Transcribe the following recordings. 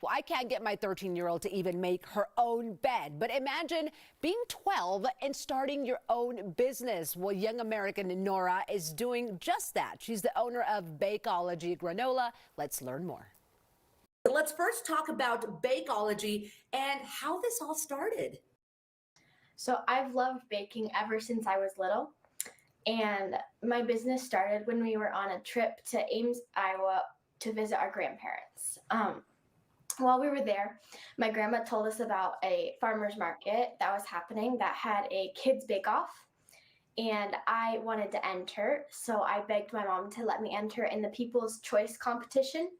Well, I can't get my 13-year-old to even make her own bed. But imagine being 12 and starting your own business. Well, young American Nora is doing just that. She's the owner of Bakeology Granola. Let's learn more. Let's first talk about Bakeology and how this all started. So I've loved baking ever since I was little. And my business started when we were on a trip to Ames, Iowa to visit our grandparents. While we were there, my grandma told us about a farmer's market that was happening that had a kids bake-off. And I wanted to enter, so I begged my mom to let me enter in the People's Choice competition.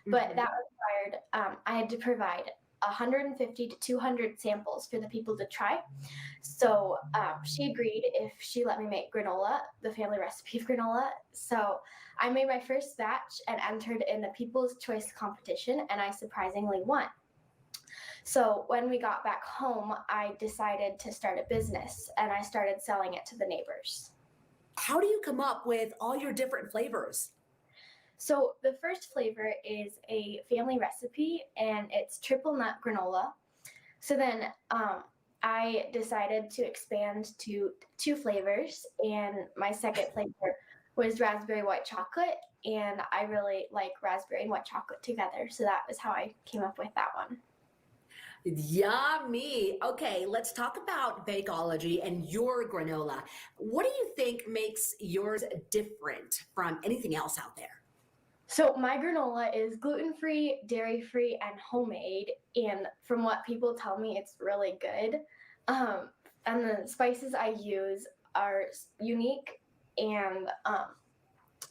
But that required, I had to provide 150 to 200 samples for the people to try. So she agreed if she let me make granola, the family recipe of granola. So I made my first batch and entered in the People's Choice competition, and I surprisingly won. So when we got back home, I decided to start a business, and I started selling it to the neighbors. How do you come up with all your different flavors? So the first flavor is a family recipe, and it's triple nut granola. So then I decided to expand to 2 flavors, and my second flavor was raspberry white chocolate, and I really like raspberry and white chocolate together. So that was how I came up with that one. Yummy. Okay, let's talk about Bakeology and your granola. What do you think makes yours different from anything else out there? So my granola is gluten-free, dairy-free, and homemade. And from what people tell me, it's really good. And the spices I use are unique. And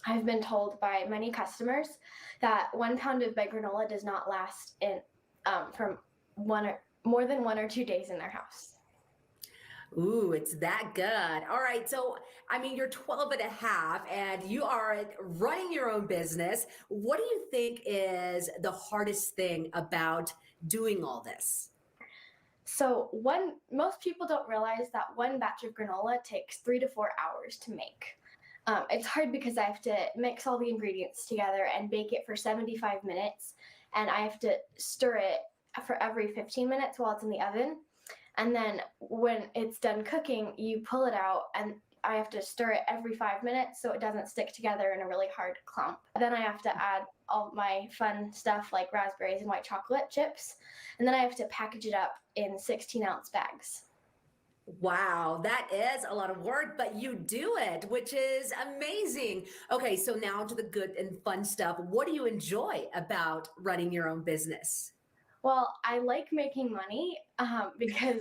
I've been told by many customers that 1 pound of baked granola does not last in from more than 1 or 2 days in their house. Ooh, it's that good. All right. So, I mean, you're 12 and a half and you are running your own business. What do you think is the hardest thing about doing all this? So most people don't realize that 1 batch of granola takes 3 to 4 hours to make. It's hard because I have to mix all the ingredients together and bake it for 75 minutes. And I have to stir it for every 15 minutes while it's in the oven. And then when it's done cooking, you pull it out, and I have to stir it every 5 minutes so it doesn't stick together in a really hard clump. Then I have to add all my fun stuff like raspberries and white chocolate chips. And then I have to package it up in 16-ounce bags. Wow, that is a lot of work, but you do it, which is amazing. Okay, so now to the good and fun stuff. What do you enjoy about running your own business? Well, I like making money because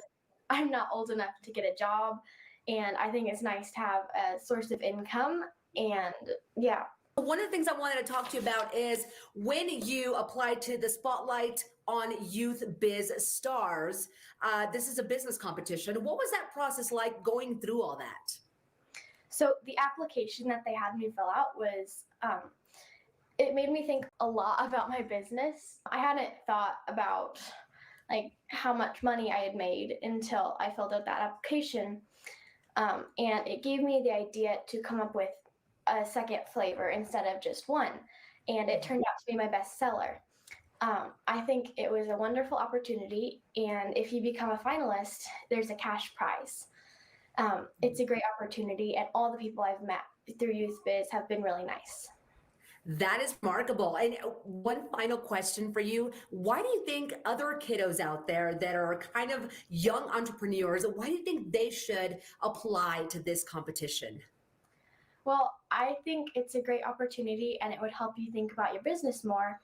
I'm not old enough to get a job, and I think it's nice to have a source of income, and yeah. One of the things I wanted to talk to you about is when you applied to the Spotlight on Youth Biz Stars. This is a business competition. What was that process like going through all that? So the application that they had me fill out was it made me think a lot about my business. I hadn't thought about like how much money I had made until I filled out that application. And it gave me the idea to come up with a second flavor instead of just 1. And it turned out to be my best seller. I think it was a wonderful opportunity. And if you become a finalist, there's a cash prize. It's a great opportunity. And all the people I've met through Youth Biz have been really nice. That is remarkable. And one final question for you. Why do you think other kiddos out there that are kind of young entrepreneurs, why do you think they should apply to this competition? Well, I think it's a great opportunity, and it would help you think about your business more.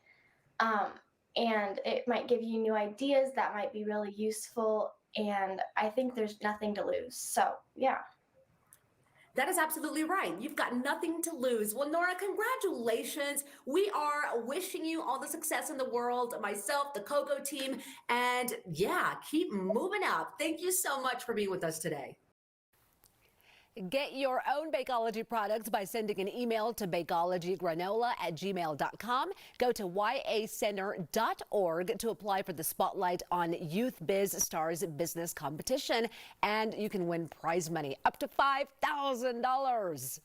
And it might give you new ideas that might be really useful. And I think there's nothing to lose. So, yeah. That is absolutely right. You've got nothing to lose. Well, Nora, congratulations. We are wishing you all the success in the world, myself, the Cocoa team, and yeah, keep moving up. Thank you so much for being with us today. Get your own Bakeology products by sending an email to bakeologygranola@gmail.com. Go to yacenter.org to apply for the Spotlight on Youth Biz Stars business competition, and you can win prize money up to $5,000.